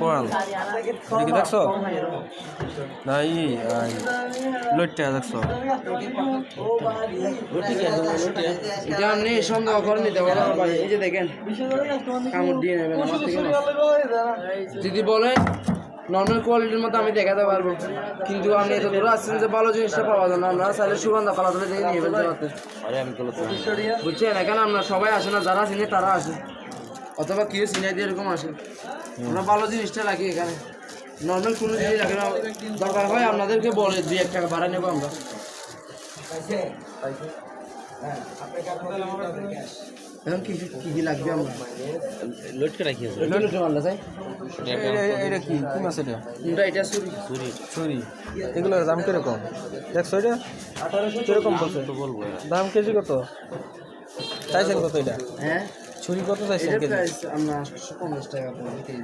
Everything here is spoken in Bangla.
কোরাল দেখি দেখছো না লইটটা দেখছো এটা আপনি সন্দেহ করে নিতে পারেন ভাই। এই যে দেখেন কামড় দিয়ে নেবেন আমার থেকে না। যদি বলেন নর্মাল কোয়ালিটির মধ্যে আমি দেখাতে পারবো, কিন্তু আপনি এত দূরে আসছেন যে ভালো জিনিসটা পাওয়া যায় না। আপনারা চাইলে সুগন্ধা কলা তুলে থেকে নিয়ে ফেলতে পারতেন। বুঝছেন, এখানে আপনার সবাই আসে না, যারা চিনে তারা আসে, অথবা কেউ চিনাই দিয়ে এরকম আসে। আমরা ভালো জিনিসটা রাখি এখানে, নর্মাল কোনো জিনিস রাখি না। দরকার হয় আপনাদেরকে বলে 2-1 টাকা ভাড়া নেবো আমরা। এখন কি কি লাগবে আমরা লোডকে রাখি আছে লোটে মারলা চাই। এটা কি কি মাছ এটা কোনটা? এটা ছুরি। ছুরি। এগুলোর দাম কিরকম দেখছো? এটা কিরকম বলছে বলবো দাম কেজি কত চাইছেন? কত এটা হ্যাঁ, ছুরি কত চাইছেন এটা কেজি? প্রাইস আমরা 850 টাকা করে কেজি।